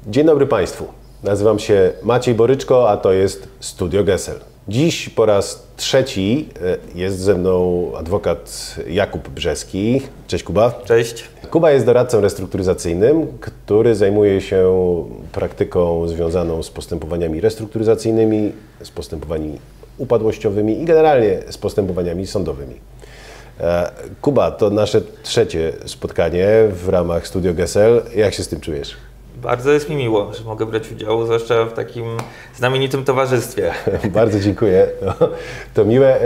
Dzień dobry Państwu. Nazywam się Maciej Boryczko, a to jest Studio Gesell. Dziś po raz trzeci jest ze mną adwokat Jakub Brzeski. Cześć Kuba. Cześć. Kuba jest doradcą restrukturyzacyjnym, który zajmuje się praktyką związaną z postępowaniami restrukturyzacyjnymi, z postępowaniami upadłościowymi i generalnie z postępowaniami sądowymi. Kuba, to nasze trzecie spotkanie w ramach Studio Gesell. Jak się z tym czujesz? Bardzo jest mi miło, że mogę brać udział, zwłaszcza w takim znamienitym towarzystwie. Bardzo dziękuję. To miłe.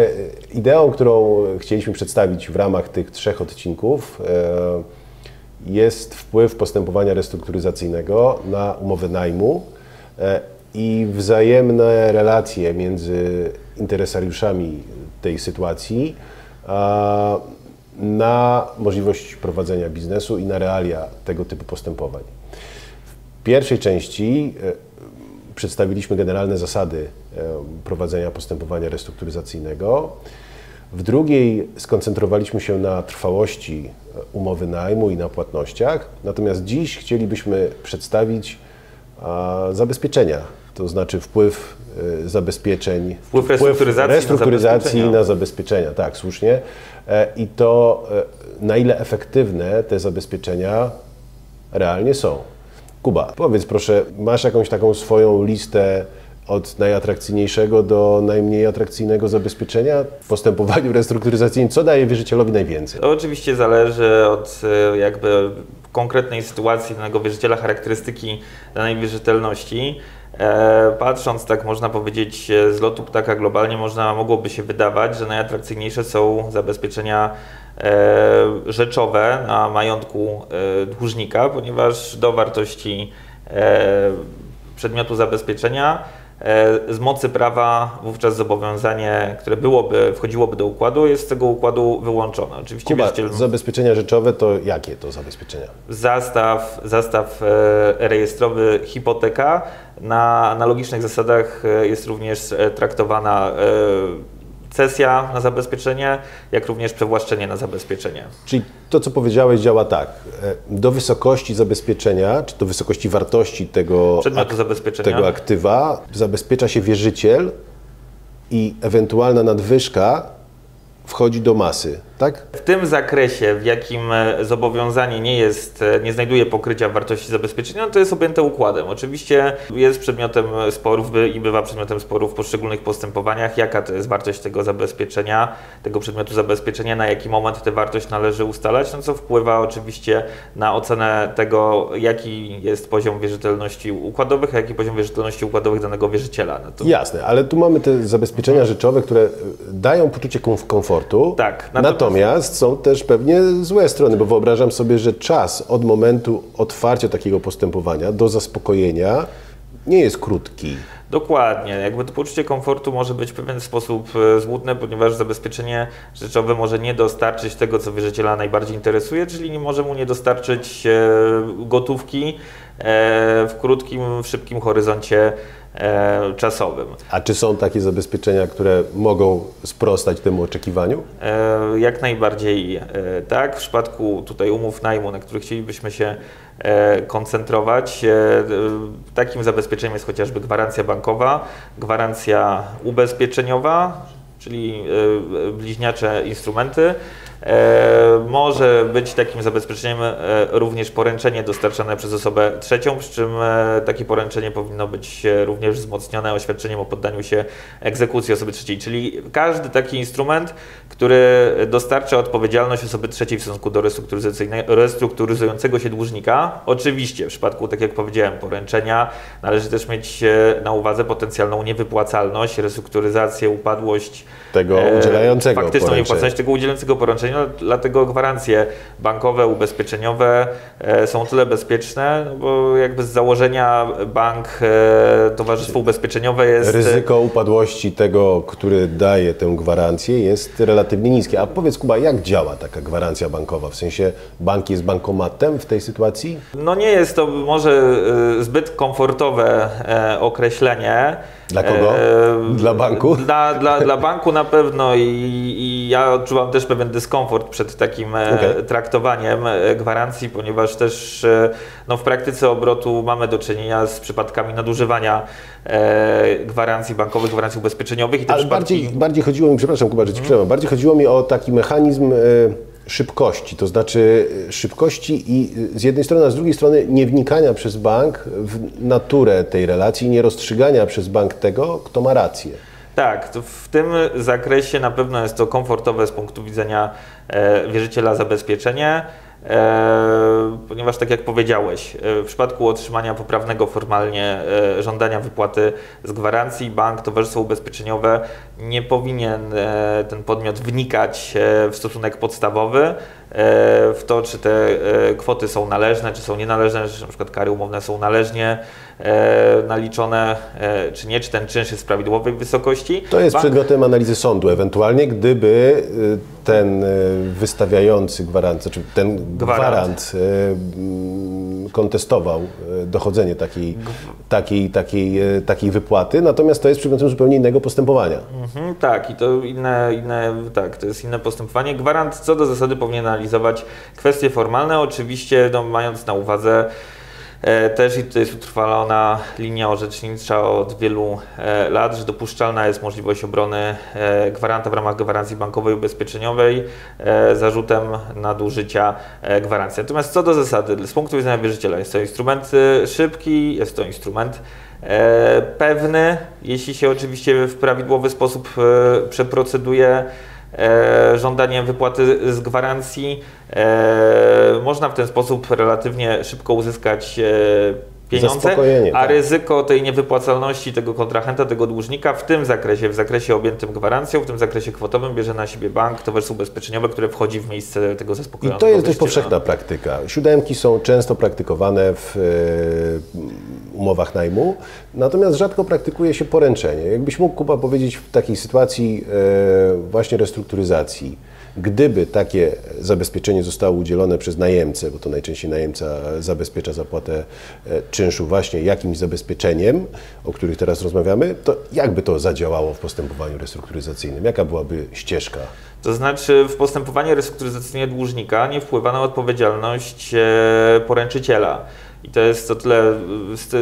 Ideą, którą chcieliśmy przedstawić w ramach tych trzech odcinków, jest wpływ postępowania restrukturyzacyjnego na umowę najmu i wzajemne relacje między interesariuszami tej sytuacji na możliwość prowadzenia biznesu i na realia tego typu postępowań. W pierwszej części przedstawiliśmy generalne zasady prowadzenia postępowania restrukturyzacyjnego. W drugiej skoncentrowaliśmy się na trwałości umowy najmu i na płatnościach. Natomiast dziś chcielibyśmy przedstawić zabezpieczenia, to znaczy wpływ zabezpieczeń, Wpływ restrukturyzacji na zabezpieczenia, tak, słusznie. I to, na ile efektywne te zabezpieczenia realnie są. Kuba, powiedz proszę, masz jakąś taką swoją listę od najatrakcyjniejszego do najmniej atrakcyjnego zabezpieczenia w postępowaniu restrukturyzacyjnym? Co daje wierzycielowi najwięcej? To oczywiście zależy od jakby konkretnej sytuacji danego wierzyciela, charakterystyki danej wierzytelności. Patrząc, tak można powiedzieć, z lotu ptaka globalnie, mogłoby się wydawać, że najatrakcyjniejsze są zabezpieczenia rzeczowe na majątku dłużnika, ponieważ do wartości przedmiotu zabezpieczenia z mocy prawa wówczas zobowiązanie, które wchodziłoby do układu, jest z tego układu wyłączone. Oczywiście Kuba, zabezpieczenia rzeczowe to jakie to zabezpieczenia? Zastaw rejestrowy, hipoteka. Na analogicznych zasadach jest również traktowana cesja na zabezpieczenie, jak również przewłaszczenie na zabezpieczenie. Czyli to, co powiedziałeś, działa tak. Do wysokości zabezpieczenia, czy do wysokości wartości tego aktywa zabezpiecza się wierzyciel i ewentualna nadwyżka wchodzi do masy, tak? W tym zakresie, w jakim zobowiązanie nie znajduje pokrycia w wartości zabezpieczenia, to jest objęte układem. Oczywiście jest przedmiotem sporów i bywa przedmiotem sporów w poszczególnych postępowaniach, jaka to jest wartość tego zabezpieczenia, tego przedmiotu zabezpieczenia, na jaki moment tę wartość należy ustalać, no co wpływa oczywiście na ocenę tego, jaki jest poziom wierzytelności układowych, a jaki poziom wierzytelności układowych danego wierzyciela. No to... Jasne, ale tu mamy te zabezpieczenia rzeczowe, które dają poczucie komfortu. Tak. Natomiast są też pewnie złe strony, bo wyobrażam sobie, że czas od momentu otwarcia takiego postępowania do zaspokojenia nie jest krótki. Dokładnie. Jakby to poczucie komfortu może być w pewien sposób złudne, ponieważ zabezpieczenie rzeczowe może nie dostarczyć tego, co wierzyciela najbardziej interesuje, czyli nie może mu nie dostarczyć gotówki w krótkim, w szybkim horyzoncie czasowym. A czy są takie zabezpieczenia, które mogą sprostać temu oczekiwaniu? Jak najbardziej tak. W przypadku tutaj umów najmu, na których chcielibyśmy się koncentrować, takim zabezpieczeniem jest chociażby gwarancja bankowa, gwarancja ubezpieczeniowa, czyli bliźniacze instrumenty. Może być takim zabezpieczeniem również poręczenie dostarczane przez osobę trzecią, przy czym takie poręczenie powinno być również wzmocnione oświadczeniem o poddaniu się egzekucji osoby trzeciej, czyli każdy taki instrument, który dostarcza odpowiedzialność osoby trzeciej w stosunku do restrukturyzującego się dłużnika. Oczywiście w przypadku, tak jak powiedziałem, poręczenia należy też mieć na uwadze potencjalną niewypłacalność, restrukturyzację, upadłość tego udzielającego faktyczną niewypłacalność tego udzielającego poręczenia. Dlatego gwarancje bankowe, ubezpieczeniowe są tyle bezpieczne, no bo jakby z założenia bank, towarzystwo ubezpieczeniowe jest... Ryzyko upadłości tego, który daje tę gwarancję, jest relatywnie niskie. A powiedz Kuba, jak działa taka gwarancja bankowa? W sensie bank jest bankomatem w tej sytuacji? No nie jest to może zbyt komfortowe określenie. Dla kogo? Dla banku? Dla banku na pewno i i ja odczuwam też pewien dyskomfort przed takim traktowaniem gwarancji, ponieważ też no, w praktyce obrotu mamy do czynienia z przypadkami nadużywania gwarancji bankowych, gwarancji ubezpieczeniowych. I te Ale bardziej chodziło mi, przepraszam Kuba, że Ci przerwam, bardziej chodziło mi o taki mechanizm szybkości, to znaczy szybkości i z jednej strony, a z drugiej strony nie wnikania przez bank w naturę tej relacji, nie rozstrzygania przez bank tego, kto ma rację. Tak, to w tym zakresie na pewno jest to komfortowe z punktu widzenia wierzyciela zabezpieczenie, ponieważ tak jak powiedziałeś, w przypadku otrzymania poprawnego formalnie żądania wypłaty z gwarancji bank, towarzystwo ubezpieczeniowe nie powinien ten podmiot wnikać w stosunek podstawowy, w to, czy te kwoty są należne, czy są nienależne, czy na przykład kary umowne są należnie naliczone, czy nie, czy ten czynsz jest w prawidłowej wysokości. To jest przedmiotem analizy sądu, ewentualnie gdyby ten wystawiający gwarancję, czy ten gwarant kontestował dochodzenie takiej wypłaty, natomiast to jest przedmiotem zupełnie innego postępowania. Tak, i to to jest inne postępowanie. Gwarant co do zasady powinien analizować kwestie formalne, oczywiście no, mając na uwadze też, i tutaj jest utrwalona linia orzecznicza od wielu lat, że dopuszczalna jest możliwość obrony gwaranta w ramach gwarancji bankowej i ubezpieczeniowej zarzutem nadużycia gwarancji. Natomiast co do zasady, z punktu widzenia wierzyciela jest to instrument szybki, jest to instrument pewny, jeśli się oczywiście w prawidłowy sposób przeproceduje żądanie wypłaty z gwarancji. Można w ten sposób relatywnie szybko uzyskać pieniądze, a ryzyko tej niewypłacalności tego kontrahenta, tego dłużnika w tym zakresie, w zakresie objętym gwarancją, w tym zakresie kwotowym bierze na siebie bank, towarzystwo ubezpieczeniowe, które wchodzi w miejsce tego zaspokojonego. I to jest dość powszechna praktyka. Siódemki są często praktykowane w umowach najmu, natomiast rzadko praktykuje się poręczenie. Jakbyś mógł, Kuba, powiedzieć w takiej sytuacji właśnie restrukturyzacji, gdyby takie zabezpieczenie zostało udzielone przez najemcę, bo to najczęściej najemca zabezpiecza zapłatę czynszu właśnie jakimś zabezpieczeniem, o których teraz rozmawiamy, to jak by to zadziałało w postępowaniu restrukturyzacyjnym? Jaka byłaby ścieżka? To znaczy w postępowaniu restrukturyzacyjnym dłużnika nie wpływa na odpowiedzialność poręczyciela. I to jest o tyle,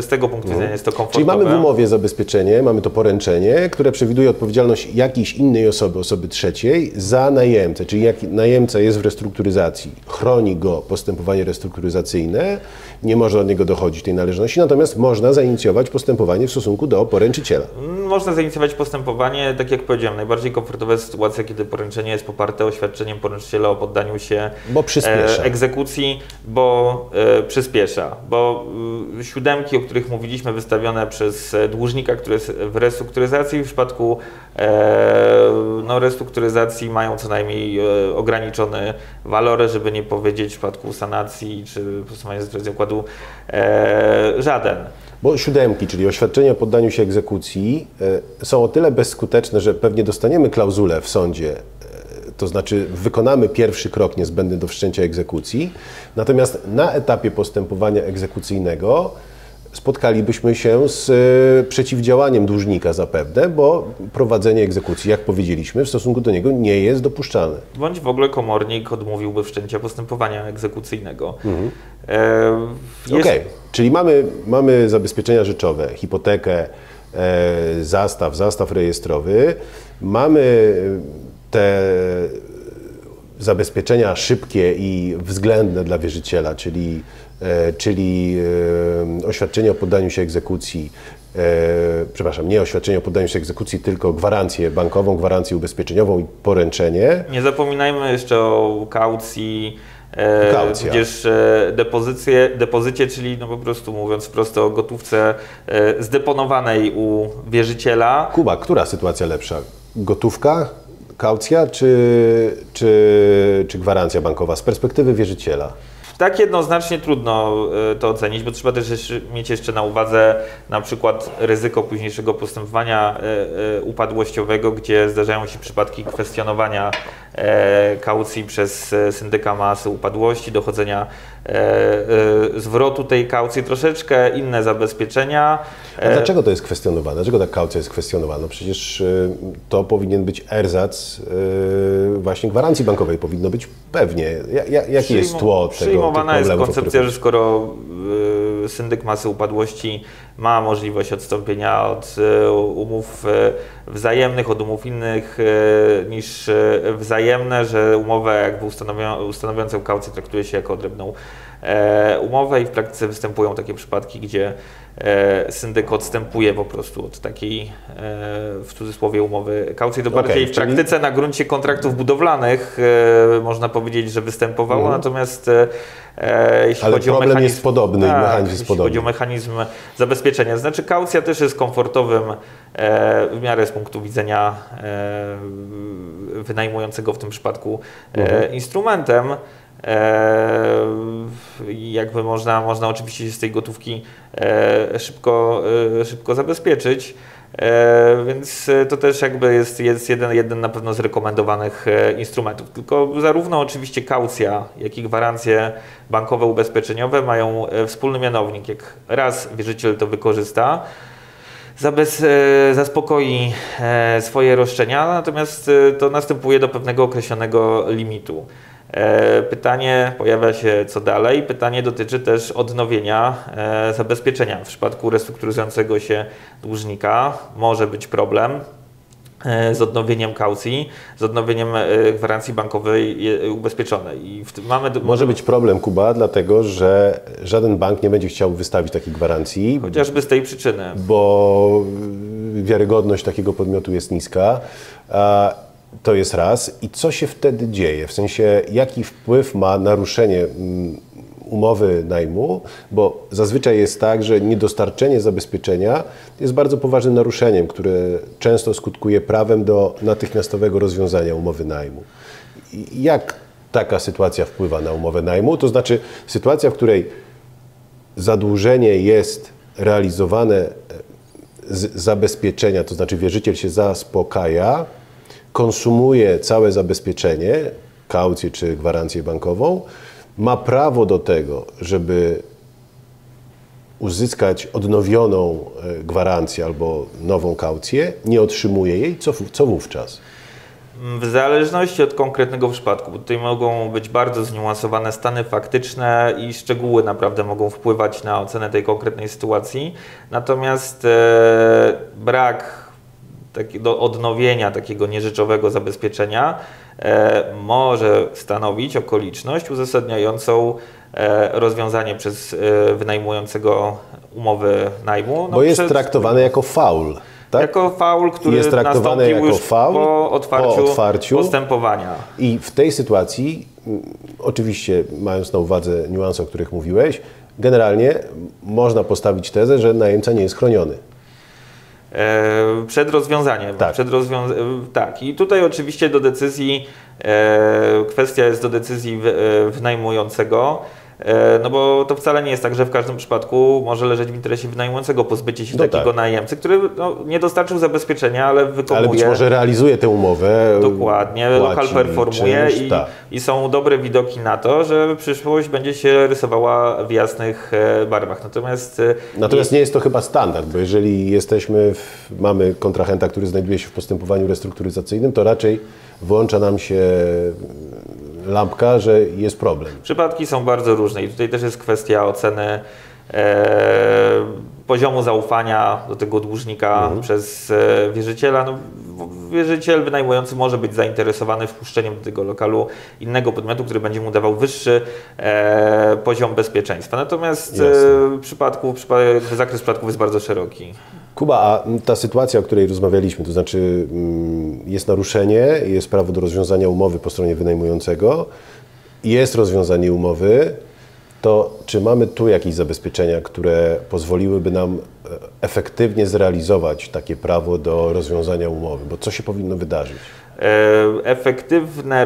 z tego punktu widzenia jest to komfortowe. Czyli mamy w umowie zabezpieczenie, mamy to poręczenie, które przewiduje odpowiedzialność jakiejś innej osoby trzeciej za najemcę. Czyli jak najemca jest w restrukturyzacji, chroni go postępowanie restrukturyzacyjne, nie może od niego dochodzić tej należności, natomiast można zainicjować postępowanie w stosunku do poręczyciela. Można zainicjować postępowanie, tak jak powiedziałem, najbardziej komfortowa jest sytuacja, kiedy poręczenie jest poparte oświadczeniem poręczyciela o poddaniu się egzekucji, bo przyspiesza. Bo siódemki, o których mówiliśmy, wystawione przez dłużnika, który jest w restrukturyzacji, w przypadku restrukturyzacji mają co najmniej ograniczony walor, żeby nie powiedzieć w przypadku sanacji czy postępowania z zakładu żaden. Bo siódemki, czyli oświadczenia o poddaniu się egzekucji, są o tyle bezskuteczne, że pewnie dostaniemy klauzulę w sądzie, to znaczy wykonamy pierwszy krok niezbędny do wszczęcia egzekucji, natomiast na etapie postępowania egzekucyjnego spotkalibyśmy się z przeciwdziałaniem dłużnika zapewne, bo prowadzenie egzekucji, jak powiedzieliśmy, w stosunku do niego nie jest dopuszczalne. Bądź w ogóle komornik odmówiłby wszczęcia postępowania egzekucyjnego. Okej, czyli mamy zabezpieczenia rzeczowe, hipotekę, zastaw rejestrowy, mamy te zabezpieczenia szybkie i względne dla wierzyciela, czyli oświadczenie o poddaniu się egzekucji, nie oświadczenie o poddaniu się egzekucji, tylko gwarancję bankową, gwarancję ubezpieczeniową i poręczenie. Nie zapominajmy jeszcze o kaucji, tudzież depozycie, czyli po prostu mówiąc wprost o gotówce zdeponowanej u wierzyciela. Kuba, która sytuacja lepsza? Gotówka, kaucja czy gwarancja bankowa z perspektywy wierzyciela? Tak jednoznacznie trudno to ocenić, bo trzeba też mieć jeszcze na uwadze na przykład ryzyko późniejszego postępowania upadłościowego, gdzie zdarzają się przypadki kwestionowania kaucji przez syndyka masy upadłości, dochodzenia zwrotu tej kaucji, troszeczkę inne zabezpieczenia. A dlaczego to jest kwestionowane? Dlaczego ta kaucja jest kwestionowana? No przecież to powinien być erzac właśnie gwarancji bankowej, powinno być pewnie. Jaki jest tło tego? Przyjmowana jest koncepcja, że skoro syndyk masy upadłości ma możliwość odstąpienia od umów wzajemnych, od umów innych niż wzajemne, że umowę jakby ustanawiającą kaucję traktuje się jako odrębną umowę i w praktyce występują takie przypadki, gdzie syndyk odstępuje po prostu od takiej w cudzysłowie umowy kaucji. To bardziej w praktyce na gruncie kontraktów budowlanych można powiedzieć, że występowało, natomiast jeśli chodzi o mechanizm, jest podobny, mechanizm jest podobny. Chodzi o mechanizm zabezpieczenia. Znaczy kaucja też jest komfortowym w miarę z punktu widzenia wynajmującego w tym przypadku instrumentem. Jakby można oczywiście się z tej gotówki szybko zabezpieczyć, więc to też jakby jest jeden na pewno z rekomendowanych instrumentów. Tylko zarówno oczywiście kaucja, jak i gwarancje bankowe, ubezpieczeniowe mają wspólny mianownik. Jak raz wierzyciel to wykorzysta, zaspokoi swoje roszczenia, natomiast to następuje do pewnego określonego limitu. Pytanie pojawia się, co dalej. Pytanie dotyczy też odnowienia zabezpieczenia. W przypadku restrukturyzującego się dłużnika może być problem z odnowieniem kaucji, z odnowieniem gwarancji bankowej ubezpieczonej. I może być problem, Kuba, dlatego że żaden bank nie będzie chciał wystawić takiej gwarancji. Chociażby z tej przyczyny. Bo wiarygodność takiego podmiotu jest niska. To jest raz. I co się wtedy dzieje? W sensie, jaki wpływ ma naruszenie umowy najmu? Bo zazwyczaj jest tak, że niedostarczenie zabezpieczenia jest bardzo poważnym naruszeniem, które często skutkuje prawem do natychmiastowego rozwiązania umowy najmu. Jak taka sytuacja wpływa na umowę najmu? To znaczy sytuacja, w której zadłużenie jest realizowane z zabezpieczenia, to znaczy wierzyciel się zaspokaja, konsumuje całe zabezpieczenie, kaucję czy gwarancję bankową, ma prawo do tego, żeby uzyskać odnowioną gwarancję albo nową kaucję, nie otrzymuje jej, co wówczas? W zależności od konkretnego przypadku, bo tutaj mogą być bardzo zniuansowane stany faktyczne i szczegóły naprawdę mogą wpływać na ocenę tej konkretnej sytuacji, natomiast brak do odnowienia takiego nierzeczowego zabezpieczenia może stanowić okoliczność uzasadniającą rozwiązanie przez wynajmującego umowy najmu. Bo jest traktowane jako faul. Tak? Jako faul, który jest traktowany jako już faul po otwarciu postępowania. I w tej sytuacji, oczywiście mając na uwadze niuanse, o których mówiłeś, generalnie można postawić tezę, że najemca nie jest chroniony. Przed rozwiązaniem. Tak. Tak. I tutaj oczywiście do decyzji, kwestia jest do decyzji wynajmującego, no bo to wcale nie jest tak, że w każdym przypadku może leżeć w interesie wynajmującego pozbycie się takiego najemcy, który nie dostarczył zabezpieczenia, ale wykonuje. Ale być może realizuje tę umowę. Dokładnie, lokal performuje i są dobre widoki na to, że przyszłość będzie się rysowała w jasnych barwach. Natomiast nie jest to chyba standard, bo jeżeli mamy kontrahenta, który znajduje się w postępowaniu restrukturyzacyjnym, to raczej włącza nam się lampka, że jest problem. Przypadki są bardzo różne i tutaj też jest kwestia oceny poziomu zaufania do tego dłużnika przez wierzyciela. No, wierzyciel wynajmujący może być zainteresowany wpuszczeniem do tego lokalu innego podmiotu, który będzie mu dawał wyższy poziom bezpieczeństwa. Natomiast zakres przypadków jest bardzo szeroki. Kuba, a ta sytuacja, o której rozmawialiśmy, to znaczy jest naruszenie, jest prawo do rozwiązania umowy po stronie wynajmującego, jest rozwiązanie umowy, to czy mamy tu jakieś zabezpieczenia, które pozwoliłyby nam efektywnie zrealizować takie prawo do rozwiązania umowy? Bo co się powinno wydarzyć? efektywna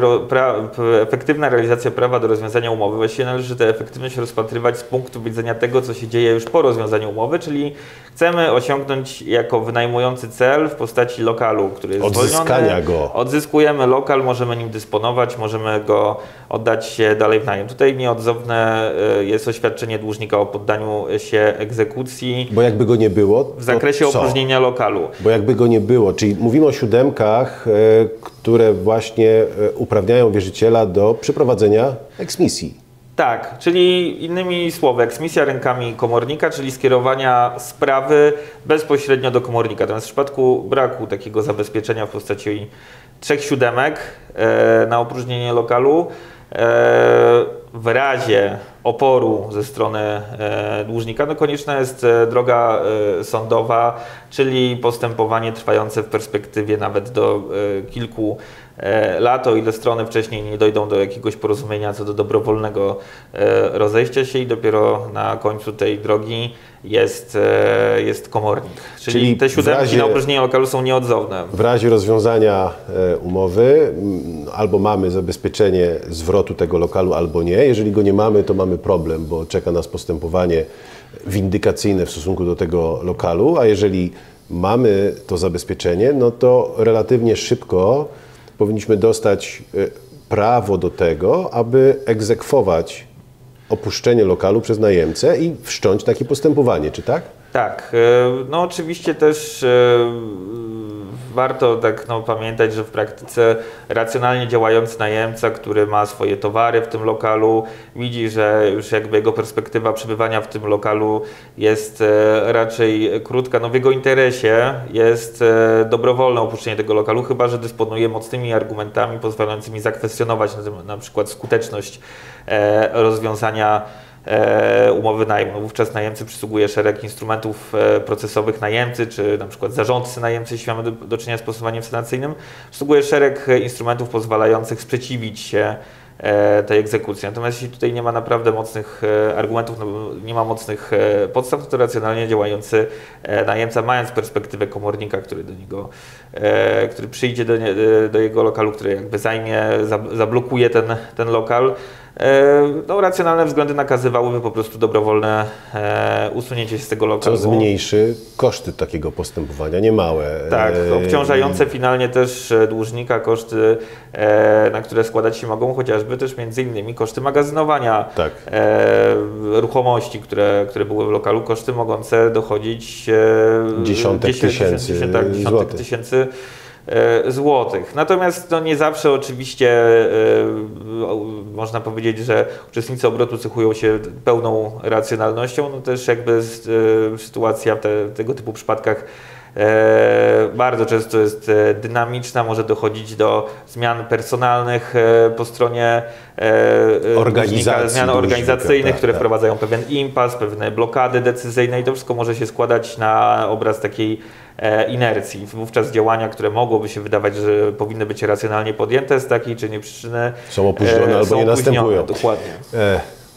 realizacja prawa do rozwiązania umowy. Właściwie należy tę efektywność rozpatrywać z punktu widzenia tego, co się dzieje już po rozwiązaniu umowy, czyli chcemy osiągnąć jako wynajmujący cel w postaci lokalu, który jest zwolniony. Odzyskujemy lokal, możemy nim dysponować, możemy go oddać dalej w najem. Tutaj nieodzowne jest oświadczenie dłużnika o poddaniu się egzekucji. Bo jakby go nie było, w zakresie opróżnienia lokalu. Bo jakby go nie było, czyli mówimy o 7, które właśnie uprawniają wierzyciela do przeprowadzenia eksmisji. Tak, czyli innymi słowy, eksmisja rękami komornika, czyli skierowania sprawy bezpośrednio do komornika. Natomiast w przypadku braku takiego zabezpieczenia w postaci 3/7 na opróżnienie lokalu, w razie oporu ze strony dłużnika, no konieczna jest droga sądowa, czyli postępowanie trwające w perspektywie nawet do kilku lat, o ile strony wcześniej nie dojdą do jakiegoś porozumienia co do dobrowolnego rozejścia się i dopiero na końcu tej drogi jest komornik. Czyli te 7 na opróżnienie lokalu są nieodzowne. W razie rozwiązania umowy albo mamy zabezpieczenie zwrotu tego lokalu, albo nie. Jeżeli go nie mamy, to mamy problem, bo czeka nas postępowanie windykacyjne w stosunku do tego lokalu, a jeżeli mamy to zabezpieczenie, no to relatywnie szybko powinniśmy dostać prawo do tego, aby egzekwować opuszczenie lokalu przez najemcę i wszcząć takie postępowanie, czy tak? Tak. No oczywiście też warto pamiętać, że w praktyce racjonalnie działający najemca, który ma swoje towary w tym lokalu, widzi, że już jakby jego perspektywa przebywania w tym lokalu jest raczej krótka. No w jego interesie jest dobrowolne opuszczenie tego lokalu, chyba że dysponuje mocnymi argumentami pozwalającymi zakwestionować na przykład skuteczność rozwiązania umowy najmu. No wówczas najemcy przysługuje szereg instrumentów procesowych najemcy, czy na przykład zarządcy najemcy, jeśli mamy do czynienia z postępowaniem sanacyjnym, przysługuje szereg instrumentów pozwalających sprzeciwić się tej egzekucji. Natomiast jeśli tutaj nie ma naprawdę mocnych argumentów, nie ma mocnych podstaw, to racjonalnie działający najemca, mając perspektywę komornika, który przyjdzie do jego lokalu, który jakby zablokuje ten lokal, no, racjonalne względy nakazywałyby po prostu dobrowolne usunięcie się z tego lokalu. Co zmniejszy koszty takiego postępowania, niemałe. Tak, obciążające finalnie też dłużnika koszty, na które składać się mogą chociażby też między innymi koszty magazynowania ruchomości, które były w lokalu, koszty mogące dochodzić dziesiątek tysięcy złotych. Natomiast nie zawsze oczywiście można powiedzieć, że uczestnicy obrotu cechują się pełną racjonalnością. No też jakby sytuacja w tego typu przypadkach bardzo często jest dynamiczna, może dochodzić do zmian personalnych po stronie zmian organizacyjnych, które wprowadzają pewien impas, pewne blokady decyzyjne i to wszystko może się składać na obraz takiej inercji. Wówczas działania, które mogłoby się wydawać, że powinny być racjonalnie podjęte z takiej czy innej przyczyny są opóźnione albo nie następują. Dokładnie.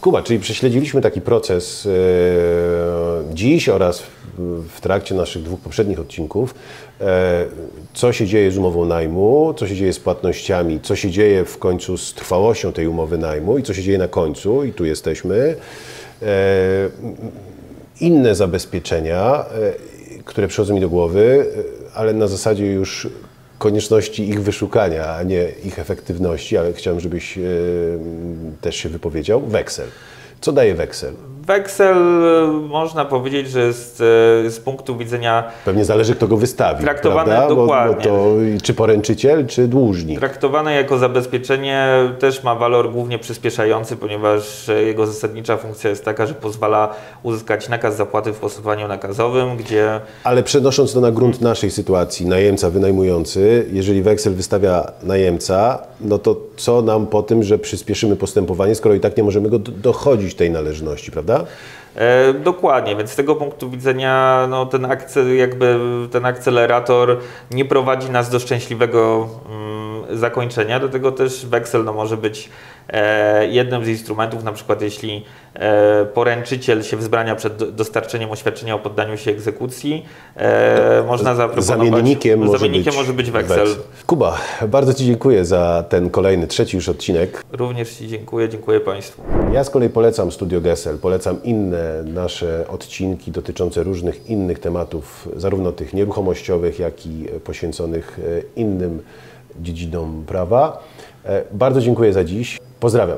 Kuba, czyli prześledziliśmy taki proces dziś oraz w trakcie naszych 2 poprzednich odcinków, co się dzieje z umową najmu, co się dzieje z płatnościami, co się dzieje w końcu z trwałością tej umowy najmu i co się dzieje na końcu, i tu jesteśmy. Inne zabezpieczenia, które przychodzą mi do głowy, ale na zasadzie już konieczności ich wyszukania, a nie ich efektywności, ale chciałem, żebyś też się wypowiedział. Weksel. Co daje weksel? Weksel można powiedzieć, że jest z punktu widzenia... Pewnie zależy, kto go wystawi, traktowany prawda? dokładnie. Bo to czy poręczyciel, czy dłużnik. Traktowane jako zabezpieczenie też ma walor głównie przyspieszający, ponieważ jego zasadnicza funkcja jest taka, że pozwala uzyskać nakaz zapłaty w postępowaniu nakazowym, gdzie... Ale przenosząc to na grunt naszej sytuacji, najemca wynajmujący, jeżeli weksel wystawia najemca, no to co nam po tym, że przyspieszymy postępowanie, skoro i tak nie możemy go dochodzić tej należności, prawda? Dokładnie, więc z tego punktu widzenia no, ten akcelerator nie prowadzi nas do szczęśliwego zakończenia, do tego też weksel no, może być Jednym z instrumentów, na przykład jeśli poręczyciel się wzbrania przed dostarczeniem oświadczenia o poddaniu się egzekucji, można zaproponować... Zamiennikiem może być weksel. Kuba, bardzo Ci dziękuję za ten kolejny, trzeci już odcinek. Również Ci dziękuję Państwu. Ja z kolei polecam Studio Gesell, polecam inne nasze odcinki dotyczące różnych innych tematów, zarówno tych nieruchomościowych, jak i poświęconych innym dziedzinom prawa. Bardzo dziękuję za dziś. Pozdrawiam.